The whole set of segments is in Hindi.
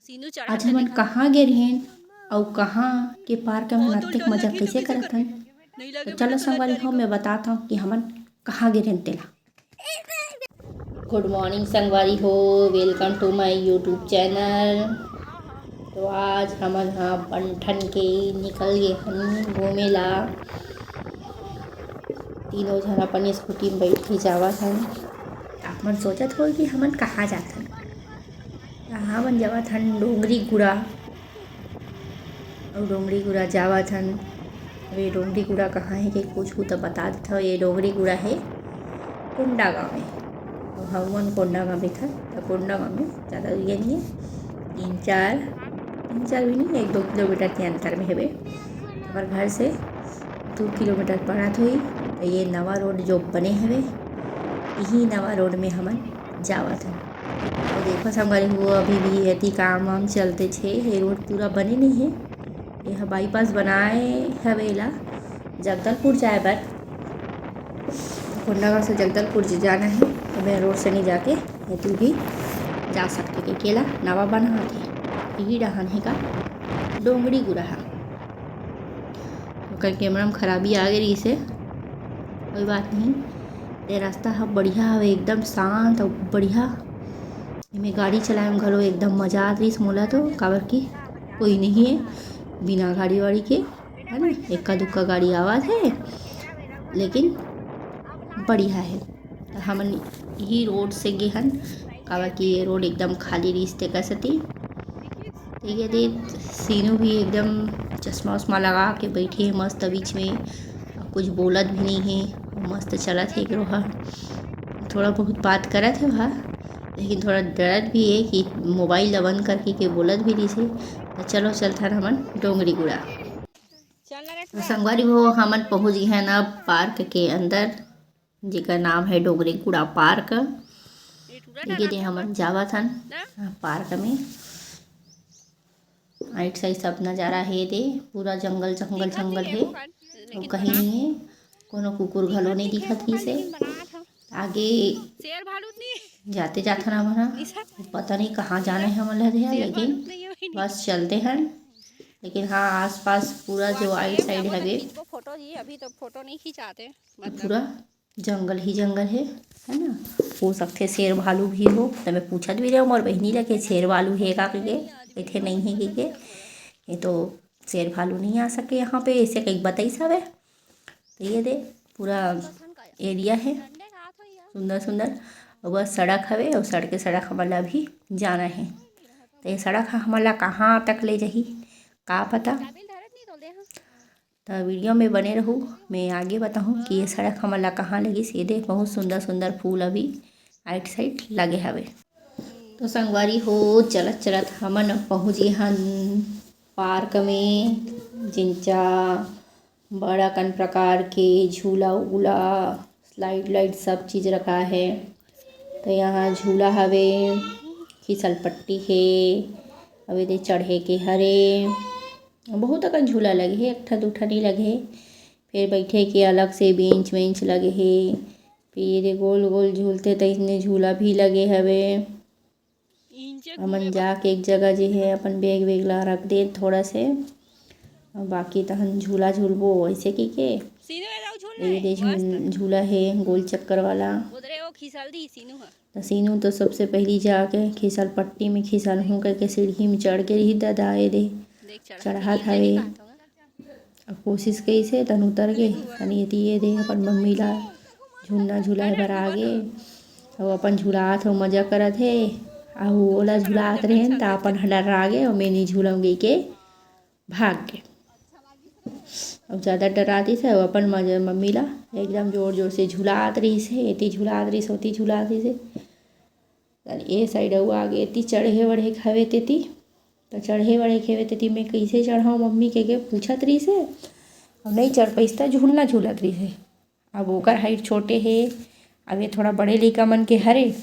सीनू आज चढ़ाते हमन देखा कहाँ गे रहेन अउ कहाँ के पार्क में बहुत नत्तेक मजा लगी तो कइसे कैसे करत करे हन। नहीं तो लगे बेटा चलो तो लग संगवारी जाएगी हो को मैं बताता हूँ कि हमन कहाँ गे रहेन तेला। गुड मॉर्निंग संगवारी हो, welcome to my YouTube channel. तो आज हमन ह बंठन के निकल गे हन घूमे ला। तीनों झन अपन स्कूटी में बैठ के जावत हन। आप मन सोचत हो कि हमन कहाँ जात हन। हमन जावत हन डोंगरी गुड़ा। और डोंगरी गुड़ा जावत हन। अब ये डोंगरी गुड़ा कहाँ है कि कुछ तो बता देता हूँ। ये डोंगरी गुड़ा है कोंडा गाँव में। और हमन कोंडा गाँव में था तो कोंडा गाँव में ज़्यादा ये नहीं है, तीन चार भी नहीं, 1-2 किलोमीटर के अंतर में है। हमारे घर से 2 किलोमीटर पड़त हुई। तो ये नवा रोड जो बने हवे, यही नवा रोड में हमन जावत हन। और देखो संगवारी हो, अभी भी एती काम वाम चलते छे। ये रोड पूरा बने नहीं है। यह बाईपास बनाए हवे ला जगदलपुर जाए बर। कोंडागांव से जगदलपुर जाना है तो मैं रोड से नहीं जाके तू भी जा सकते के केला नवा बना थे। यही डहान है का डोंगरी गुड़ा। तो कल कैमरा में खराबी आ गई से कोई बात नहीं। ये रास्ता ह बढ़िया हवे, एकदम शांत और बढ़िया। इमें गाड़ी चलाए में घलो एकदम मजा आत रहीस मोला तो, काबर की कोई नहीं है बिना गाड़ी वाड़ी के, है ना। इक्का दुक्का गाड़ी आवाज है लेकिन बढ़िया है। तो हमन यही रोड से गे हन, काबर की ये रोड एकदम खाली रहीस तेकर सेती। ठीक है दी, सीनू भी एकदम चश्मा उश्मा लगा के बैठे है मस्त बीच में, और कुछ बोलत भी नहीं है। मस्त चलत है एकरो थोड़ा बहुत बात करत है वहाँ, लेकिन थोड़ा डरत भी है कि मोबाइल ला बंद करके के बोलत भी रही से। तो चलो चलथन हमन डोंगरी गुड़ा। तो संगवारी हो, हमन पहुँच गए हैं अब पार्क के अंदर, जेकर नाम है डोंगरी गुड़ा पार्क। देखिए दे हमन जावत हन पार्क में। आइट साइड सब नज़ारा है दे, पूरा जंगल जंगल जंगल है और कहीं नहीं है। कोनो कुकुर घलो नहीं दिखत ही से। आगे जाते जाते ना हमारा पता नहीं कहाँ जाना है हमन ला, लेकिन बस चलते हैं। लेकिन हाँ आसपास पूरा जो आइट साइड है फोटो जी अभी तो फोटो नहीं खिंचाते पूरा जंगल ही जंगल है ना। हो सकते शेर भालू भी हो, तो मैं पूछत भी रहा मोर बहनी लगे शेर भालू है का के इतने नहीं है के ये तो शेर भालू नहीं आ सके यहाँ पे, ऐसे कहीं बताई सब है। तो ये दे पूरा एरिया है सुंदर सुंदर, और बस सड़क हवे और सड़क हमला भी जाना है। तो ये सड़क हमला कहाँ तक ले जाही का पता। तो वीडियो में बने रहूँ, मैं आगे बताऊँ कि ये सड़क हमला कहाँ लगी। सीधे बहुत सुंदर सुंदर फूल अभी आइट साइड लगे हवे। तो संगवारी हो, चलत चलत हमन पहुँच गए हन पार्क में, जिनचा बड़ा कन प्रकार के झूला उला स्लाइड लाइड सब चीज़ रखा है। तो यहाँ झूला हवे, फिसल पट्टी है, अवे दे चढ़े के हरे बहुत अकन झूला लगे है, एक ठा दू ठा नहीं लगे है। फिर बैठे के अलग से बेंच वेंच लगे है। फिर गोल गोल झूलते तइसने झूला भी लगे हवे। हमन जाके एक जगह जे है अपन बैग वेग ला रख दे थोड़ा से, और बाकी तहन झूला झूलबो वैसे की के। ये झूला है गोल चक्कर वाला। तो सीनू तो सबसे पहली जाके खिसल पट्टी में खिसल हूँ करके सीढ़ी में चढ़ के रही दादाए दे चढ़ात हवे। अब कोशिश कइसे तन उतर के तनी ये दे अपन मम्मी ला झूलना झुलाए बर आगे, और अपन झुलात हो मजा करत है। आहू ओला झुलात रहेन त अपन डर आगे और मैं नहीं झूलूंगी के भाग के। अब ज़्यादा डराती है वो अपन मम्मी ला एकदम जोर जोर से झुलात रही से, एती झुलात रही होती झुलात रही से। ये साइड वो आगे एती चढ़े बढ़े खावे तेती, तो चढ़े बढ़े खेवे तेती मैं कैसे चढ़ाऊँ मम्मी के पूछत रही से। अब नहीं चढ़ पाइस त झूलना झूलत रही है। अब ओकर हाइट छोटे है, अब ये थोड़ा बड़े लइका मन के हरे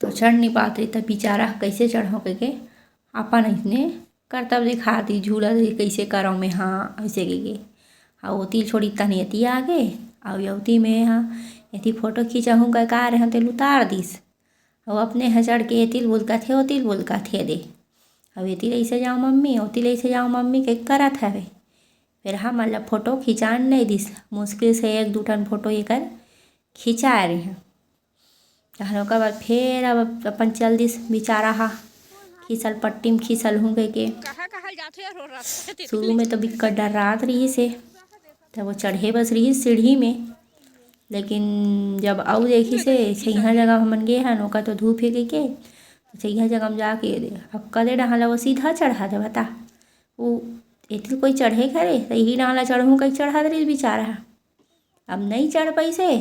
तो चढ़ नहीं पात रही। तब बेचारा कैसे चढ़ाऊँ के अपन इसने करतब दिखाती झूला कैसे कराऊँ मैं। हाँ ऐसे के हाँ ओती छोड़ी तनी एती आगे और यवती में हाँ यति फोटो खींचाहूँ का रहे ते उतार दिस। वो अपने यहाँ चढ़ के एतिल बोलका थे ओतिल बोलका थे दे। अब एतिल ऐसे जाओ मम्मी ओतिल ऐसे जाओ मम्मी के करत हवे। फिर हम मतलब फ़ोटो खिंचान नहीं दिस, मुश्किल से 1-2 ठन फ़ोटो ये कर खिंचा रहे हैं। तहन ओकर बाद फिर अब अपन चल दिस बेचारा हा खिसल पट्टी में खिसल हूँ के। शुरू में तो बिक्कट डर रात रही से, तब वो चढ़े बस रही सीढ़ी में, लेकिन जब आऊ देखी से सही जगह हमन गे हन ओका तो धूप हे के सही जगह में जाके अब कदे डहाला वो सीधा चढ़ा दे बता। वो एतिल कोई चढ़े करे तो यही डाला चढ़ूँ कहीं चढ़ा दे बेचारा। अब नहीं चढ़ पैसे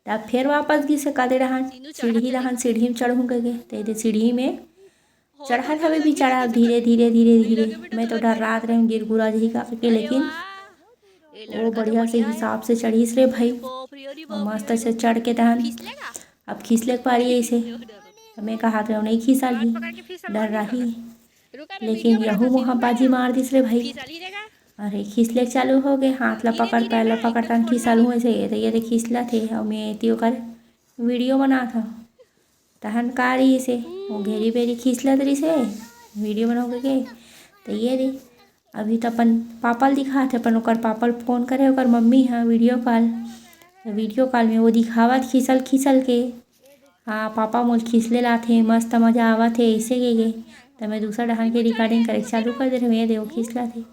तब फिर वापस गिसे कदे रहन सीढ़ी में चढ़ूँ कह तो सीढ़ी में चढ़ा था बेचारा धीरे धीरे धीरे धीरे। मैं तो डर रात रहे गिर गुरा जी का के, लेकिन वो बढ़िया से हिसाब से चढ़ीस रे भाई मस्त से चढ़ के तहन अब खींचले पा रही ऐसे। मैं कहा था नहीं खींचा ही डर रही, लेकिन यहू वहाँ बाजी मार दिस रे भाई। अरे खींचले चालू हो गए, हाथ ला पकड़ पैर ला पकड़ तन खींचल हुए से ये खींचला थे और मैं एती ओकर वीडियो बना था तहन का रही से वो घेरी बेरी खींचला तरी से वीडियो बना के। तो ये रे अभी तो अपन पापल दिखा थे, अपन ओकर पापल फ़ोन करे ओकर मम्मी हाँ वीडियो कॉल में वो दिखावत खींचल के। हाँ पापा मोल खींचले लाथे मस्त मज़ा आवत है ऐसे गे। तो मैं दूसरा डहान के रिकॉर्डिंग करे चालू कर दे रहे दे वो खींचला थे।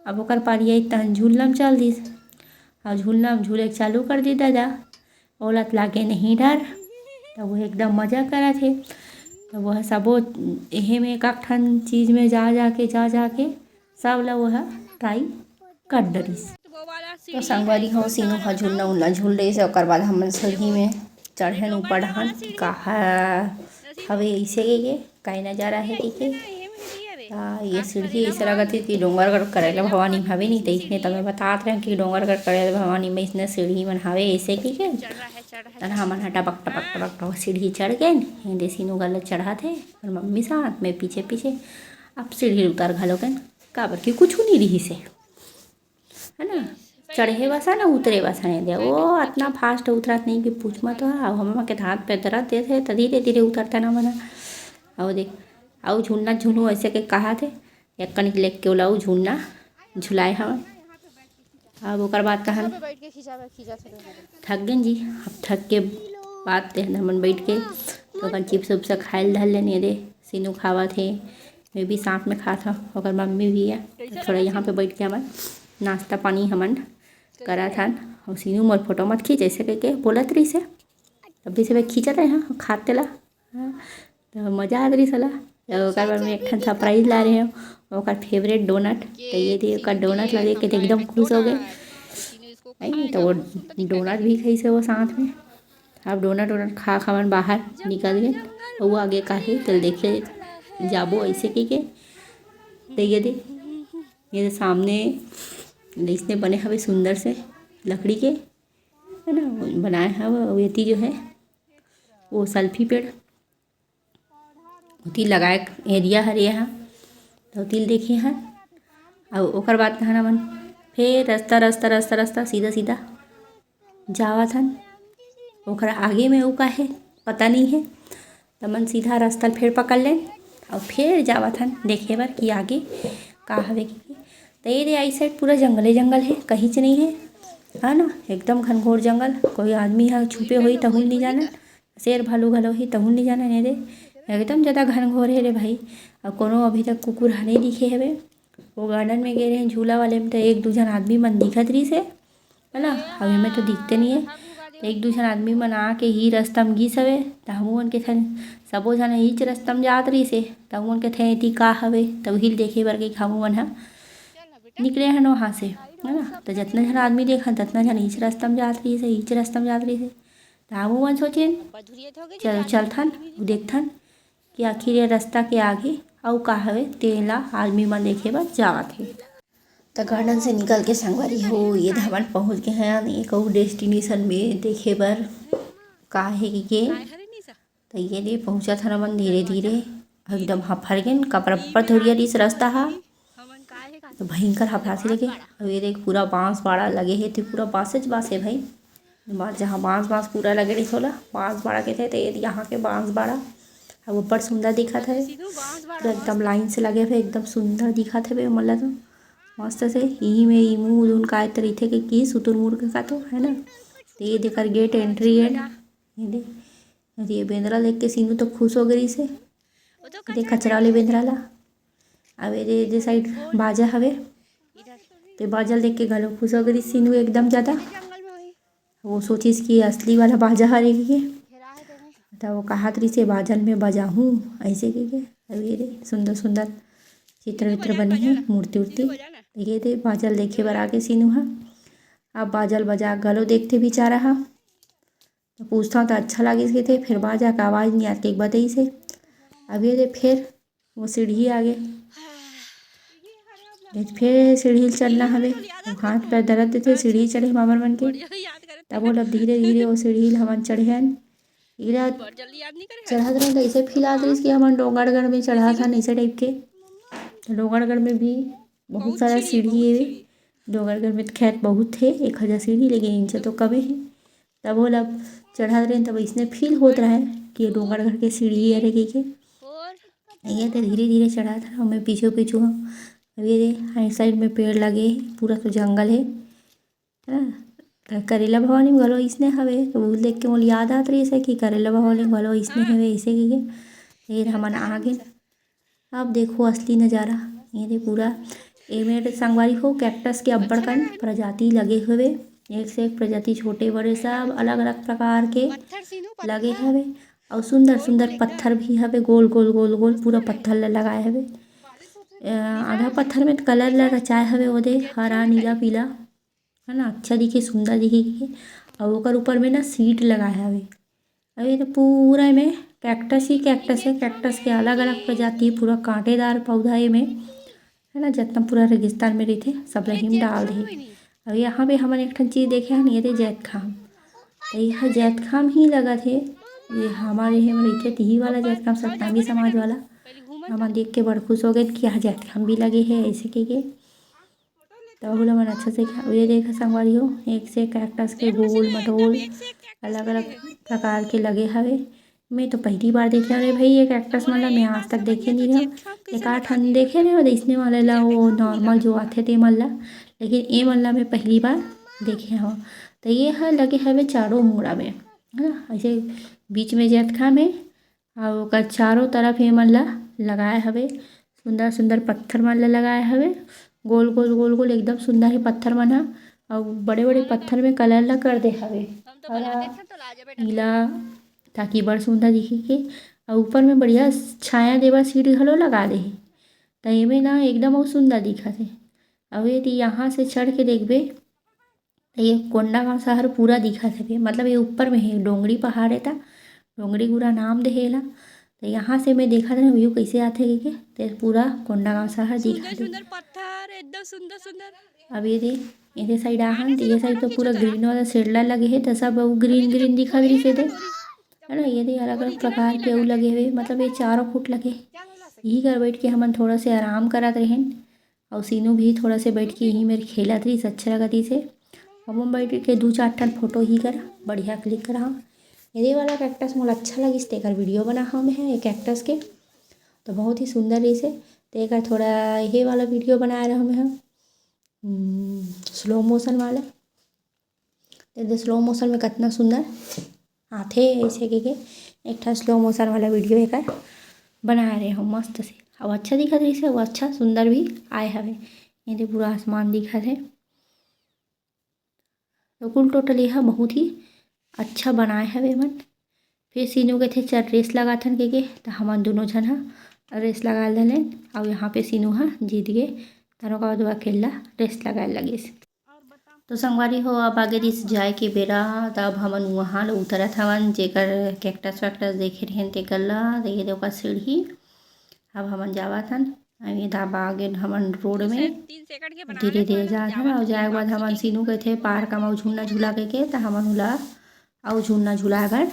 अब ओकर पारी तहन झूलना चल दिस और झूलना झूले चालू कर दी दादा। ओलत लागे नहीं डर, तो वो एकदम मज़ा करा थे। तो वह सबो एहे में एक ठन चीज़ में जा के सब ला वह ट्राई कर डरिस। तो संगवारी हो सीनू ह झूलना उलना झूल रही से ओकर बाद हमन सीढ़ी में चढ़न ऊपर डहन कहा हवे ऐसे के काई नजारा है के। ये सीढ़ी ऐसे लगत है कि डोंगरगढ़ करेला भवानी हवे नहीं तो इसने तमें बतात रहे कि डोंगरगढ़ करेला भवानी में इसने सीढ़ी मन हवे ऐसे के तन हमन ह टपक टपक टपक टपक सीढ़ी चढ़ गए दे सीनू गलत चढ़ा थे और मम्मी साथ में पीछे पीछे। अब सीढ़ी उतर घलो गन काबर की कुछ नहीं रही से है ना, चढ़े बसा ना उतरे बसा नहीं दे वो इतना फास्ट उतरत नहीं कि पूछ मत। हम के हाथ पे दर्द देते तो धीरे धीरे उतरता ना मना। और देख आउ झूलना झूलू ऐसे के कहा थे एक कनिक लेक के लाऊ झूलना झुलाए हम। अब ओकर बाद कहन थक गए जी, अब थक के बाद हमन बैठ के तो अपन चिप्स उप्स खाए धल लेने दे सीनू खावा थे मैं भी साथ में खा था ओकर मम्मी भी है। तो थोड़ा यहाँ पे बैठ के हमन नाश्ता पानी हमन करा था और सीनू मोर फोटो मत खींच ऐसे करके बोलत रही से तब से खींचत रहे हाँ खाते ला तो मज़ा आ रही सला। ओकर बाद में एक ठन सरप्राइज ला रहे हैं ओकर फेवरेट डोनट। तो ये दे ओकर डोनट ला देख के एकदम खुश हो गए नहीं तो वो डोनट भी खाई से वो साथ में। अब डोनट खा मन बाहर निकल गए वो आगे काहे तो देखे जाबो ऐसे के तो ये सामने इसने बने हवे सुंदर से लकड़ी के है ना बनाए हवे ये जो है वो सेल्फी पेड़ तिल लगाए एरिया हरे यहाँ तो तिल देखे हैं। और ओकर बाद कहना मन फिर रास्ता सीधा जावत हन ओकरा आगे में का है पता नहीं है तो मन सीधा रास्ता फिर पकड़ लें और फिर जावत हन देखे बार कि आगे का हवे की। तो ये आई साइड पूरा जंगल है कहीं से नहीं है ना एकदम घनघोर जंगल। कोई आदमी है छुपे हुई तहुल नहीं जाना, शेर भालू घलो ही तहुल नहीं जाना नहीं दे एकदम ज़्यादा घनघोर है रे भाई। और कोनो अभी तक कुकुर ह नहीं दिखे हवे। वो गार्डन में गए रहे झूला वाले में तो 1-2 जन आदमी मन दिखत रही से है ना, अभी में तो दिखते नहीं है। तो 1-2 जन आदमी मन आके ही रास्ता में गिस हवे तो हमन के थन सबो जन हीच रास्ता में जात रही से तब हमन के थे ती का हवे तब हिल देखे बर के हमन मन ह निकले हन वहाँ से है ना। तो जितना जन आदमी देखन ततना जन हीच रास्ता में जात रही से तो हमन मन सोचे चलो चलथन देखथन कि आखिर ये रास्ता के आगे अउ का हवे तेला आदमी मन देखे बर जावत हे। तो गार्डन से निकल के संगवारी हो ये हमन पहुँच गए हैं एक और डेस्टिनेशन में देखे बर का है कि तो ये लिए पहुँचत हन हमन धीरे धीरे एकदम हफर गए कपड़ा पर थोड़ी इस रास्ता हा तो भयंकर हफरासी लगे। और ये देख पूरा बांस बाड़ा लगे है तो पूरा बांस है भाई जहाँ बांस बांस पूरा लगे रही थोड़ा बांस बाड़ा के थे तो ये यहाँ के बांस बाड़ा अब ऊपर सुंदर दिखा था पूरा एकदम लाइन से लगे हुए एकदम सुंदर दिखा थे मतलब तो मस्त से यही में इमू उन का तरी थे कि की सुतुर मुर्ग का तो है ना। तो ये देखकर गेट एंट्री है ये बेंद्रा देख के सीनू तो खुश हो गई से देख कचरा वाले बेंद्रा ला। अब ये साइड बाजा हवे तो बाजल देख के घलो खुश हो गई सीनू एकदम ज़्यादा। वो सोचिस कि असली वाला बाजा हरे के तो वो कहा तरी से बाजल में बजा हूँ ऐसे के अब ये सुंदर सुंदर चित्र वित्र बने हैं मूर्ति उर्ति देखिए थे बाजल देखे बर आके सीनू हा। अब बाजल बजा गलो देखते बेचारा हा तो पूछता तो अच्छा लगे के थे फिर बाजा का आवाज़ नहीं आती एक बताई से। अब ये फिर वो सीढ़ी आगे फिर सीढ़ी चलना हवे हाथ पैर दर्द थे सीढ़ी चढ़े मामर मन के तब बोल धीरे धीरे वो सीढ़ी हमन चढ़े चढ़ा रहे ऐसे फिला दे कि हमन डोंगरगढ़ में चढ़ा था ऐसे टाइप के। तो डोंगरगढ़ में भी बहुत सारा सीढ़ी है डोंगरगढ़ में खैर बहुत है 1000 सीढ़ी लेकिन इनसे तो कम है। तब बोल अब चढ़ा रहे तब इसने फील होता रहा है कि डोंगरगढ़ के सीढ़ी है रे के ये तो धीरे धीरे चढ़ा था मैं पीछे पीछू हूँ। अब ये साइड में पेड़ लगे पूरा तो जंगल है ना। करेला भवानी में घलो इसने हवे तो वो देख के मोल याद आत रही है कि करेला भवानी में घलो इसने हवे ऐसे के ये हमन आगे। अब देखो असली नज़ारा ये पूरा एमेर संगवारी हो कैक्टस के अब्बड़ कन प्रजाति लगे हुए एक से एक प्रजाति छोटे बड़े सब अलग अलग प्रकार के लगे हवे और सुंदर सुंदर पत्थर भी हवे गोल गोल गोल गोल पूरा पत्थर लगाए हवे। आधा पत्थर में कलर ला रचाए हवे वो दे हरा नीला पीला है ना अच्छा दिखे सुंदर दिखे और ओकर ऊपर में ना सीट लगाया हवे। अब ये तो पूरा में कैक्टस ही कैक्टस है कैक्टस के अलग अलग प्रजाति पूरा कांटेदार पौधा है में है ना जितना पूरा रेगिस्तान में रहते सब रहीम डाल दे। अब यहाँ पे हमन एक ठन चीज़ देखे हैं ये थे जैत खाम तो यह जैत खाम ही लगा थे ये हमारे यहाँ रहते यही वाला जैत खाम सतनामी समाज वाला हम देख के बड़ खुश हो गए कि यहाँ जैत खाम भी लगे हैं ऐसे के तो बोला मन अच्छा से ये देखा संगवारी हो एक से कैक्टस के गोल मटोल अलग अलग प्रकार के लगे हवे। मैं तो पहली बार देखे अरे भाई ये कैक्टस मतलब मैं आज तक देखे नहीं रहा एक आठ ठंड देखे रहे और इसने वाले ला वो नॉर्मल जो आते थे मल्ला लेकिन ये मल्ला मैं पहली बार देखे हूँ। तो ये है लगे हवे चारों मुड़ा में है ना ऐसे बीच में जैत खाम है और चारों तरफ ये मल्ला लगाए हवे सुंदर सुंदर पत्थर मल्ला लगाए हवे गोल गोल गोल गोल एकदम सुंदर है पत्थर मना और बड़े बड़े पत्थर में कलर ला कर दे हवे हरा नीला ताकि बड़ सुंदर दिखे के और ऊपर में बढ़िया छाया देवा सीढ़ी घलो लगा दे तो ये ना एकदम बहुत सुंदर दिखा थे। अब यदि यहाँ से चढ़ के देखबे तो ये कोंडागांव शहर पूरा दिखा थे मतलब ये ऊपर में है डोंगरी पहाड़ है था डोंगरी गुरा नाम देहेला तो यहाँ से मैं देखा था व्यू कैसे आते के तो पूरा कोंडागांव शहर दिखा पत्थर एकदम सुंदर सुंदर। अब ये साइड आहन तो ये साइड तो पूरा ग्रीन वाला सेडला लगे है तो सब ग्रीन ग्रीन दिखा रही से है ना ये अलग अलग प्रकार के अऊ लगे हुए मतलब ये 4 फुट लगे यही कर बैठ के हमन थोड़ा से आराम करत रहें और सीनू भी थोड़ा से बैठ के यहीं मेरे खेलत रही अच्छा लगत रही से हम बैठ के 2-4 ठन फोटो ही कर बढ़िया क्लिक करा। ये वाला कैक्टस मोला अच्छा लगी तेकर वीडियो बना हम है ये कैक्टस के तो बहुत ही सुंदर रही से तेकर थोड़ा ये वाला वीडियो बनाए रहे हमें हम स्लो मोशन वाला तो स्लो मोशन में कितना सुंदर आते ऐसे के एक ठा स्लो मोशन वाला वीडियो एक बना रहे हो मस्त से अब अच्छा दिखा रही से वो अच्छा सुंदर भी आए हवे ये पूरा आसमान दिखा है तो कुल टोटल यह बहुत ही अच्छा बनाए हवे मन। फिर सीनू के थे चल रेस लगा थन के तो हमन दोनों जन हा रेस लगा दिले और यहाँ पे सीनू हा जीत गए तनों का बाद अकेला रेस लगाए लगे तो संगवारी हो अब आगे दिस जाए के बेरा तब हमन वहाँ ल उतरत हवन जेकर कैक्टस वैक्टस देखे रहें तेकर ला देखे दे ओकर सीढ़ी अब हमन जावत हन ये धाबा आगे हमन रोड में धीरे धीरे जात हन और जाए के बाद हमन सीनू के थे पार्क में झूलना झूला के तो हमन उला और झूलना झूला कर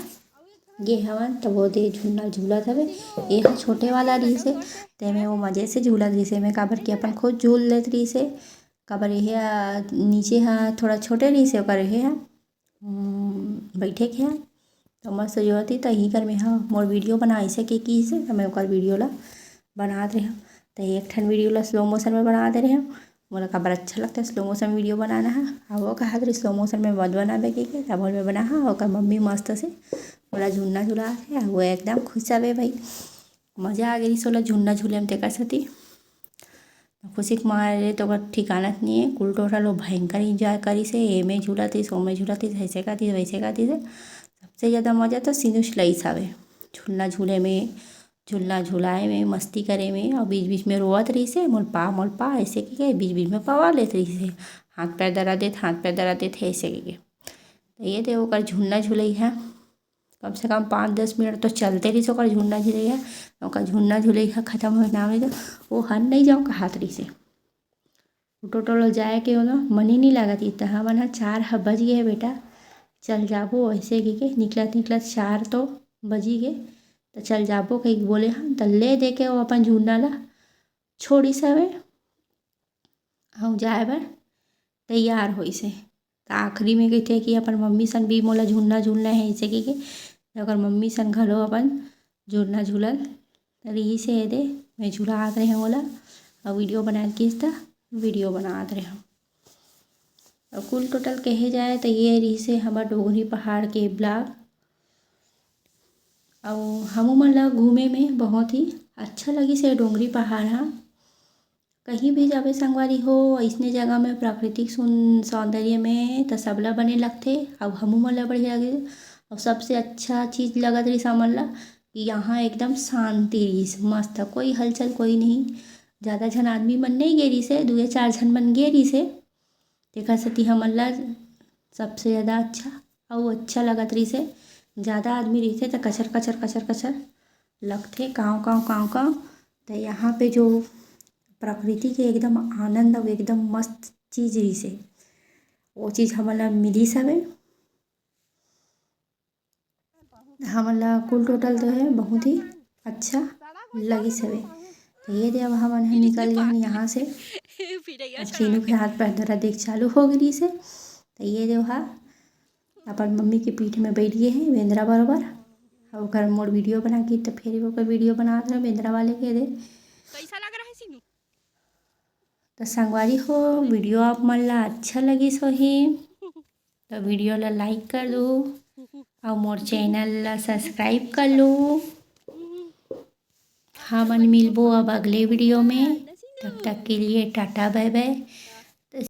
गे हवन तो वो दे झूलना झूला हवे ये छोटे वाला रही से ते में वो मज़े से झूला रही से मैं काबर के अपन खुद झूल लेत रही से काबर ये नीचे हाँ थोड़ा छोटे रही से ओकर ये बैठे के हैं तो मस्त जो होती तो यही कर में हाँ मोर वीडियो बना ऐसे की से तो मैं ओकर वीडियो ला बना दे रही हूँ। तो एक ठन वीडियो ला स्लो मोशन में बना दे रही हूँ। मोला काबर अच्छा लगता है स्लो मोशन वीडियो बनाना है। और वो कहा तो स्लो मोशन में मत बनाबे के तब में बना हाँ ओकर मम्मी मस्त से मोला झूलना झुला है वो एकदम खुश हवे भाई। मज़ा आ गई सोला झूलना झूले में तेकर सती खुशी के मारे तो ओकर ठिकाना नहीं है। कुल टोटल वो भयंकर इंजॉय करी से एमे झूला थी सोमे झूला थी ऐसे का थी वैसे का थी। सबसे ज़्यादा मज़ा तो सिनुस लईस आवे झूलना झूले में झूलना झुलाए में मस्ती करे में। और बीच बीच में रोवत रही से मोल पा ऐसे के बीच बीच में पवा लेत रही से हाथ पैर दरा देत है ऐसे के। तो ये थे ओकर झूलना झुलई है कम से कम 5-10 मिनट तो चलते रही से ओकर झूलना झुलई है। ओकर झूलना झुलई है ख़त्म हो नाम तो वो हन नहीं जाओ कहात रही से टोटल जाए के ना मन ही नहीं लागत इतना हमन हा 4 बज गए बेटा चल जाबो ऐसे के निकलत 4 तो बजी गए तो चल जाबो कहीं बोले हम तो ले दे के वो अपन झूलना ला छोड़ी सवे हम जाए बर तैयार होई से। तो आखिरी में कहते कि अपन मम्मी सन भी मोला झूलना झूलना है ऐसे के अगर मम्मी सन घलो अपन झूलना झूलल तो रही से दे मैं झूला रहे हैं मोला और वीडियो बना के वीडियो बना रहे हम। और कुल टोटल कहे जाए तो ये रही से हमार डोगरी पहाड़ के ब्लॉग। और हम मन ला घूमे में बहुत ही अच्छा लगी से डोंगरी पहाड़ हाँ कहीं भी जावे संगवारी हो ऐसने जगह में प्राकृतिक सौंदर्य में तो सबला बने लगते। अब हमू मन ला बढ़िया लगे और सबसे अच्छा चीज़ लगत रही हमन ला कि यहाँ एकदम शांति रही मस्त कोई हलचल कोई नहीं ज़्यादा झन आदमी मन नहीं गेरी से 2-4 झन मन गेरी से देखा सती हमन ला सबसे ज़्यादा अच्छा लगत रही से। ज़्यादा आदमी रहते तो कचर लगते काँव। तो यहाँ पे जो प्रकृति के एकदम आनंद और एकदम मस्त चीज़ रही से वो चीज़ हमन ला मिली सवे। हमन ला कुल टोटल तो है बहुत ही अच्छा लगी सवे। तो ये दे अब हमन निकल गए यहाँ से अब सीनू के हाथ पैर धरा देख चालू हो गई से। तो ये दे अपन मम्मी के पीठ में बैठ गए हैं बेंद्रा बराबर और घर मोड़ वीडियो बना के तो फिर वो वीडियो बना रहे बेंद्रा वाले के दे कैसा लग रहा है सीनू। तो संगवारी हो वीडियो आप मन ला अच्छा लगी सो ही तो वीडियो ला लाइक कर दो और मोर चैनल ला सब्सक्राइब कर लो। हाँ मन मिलबो अब अगले वीडियो में तब तक के लिए टाटा बाय बाय।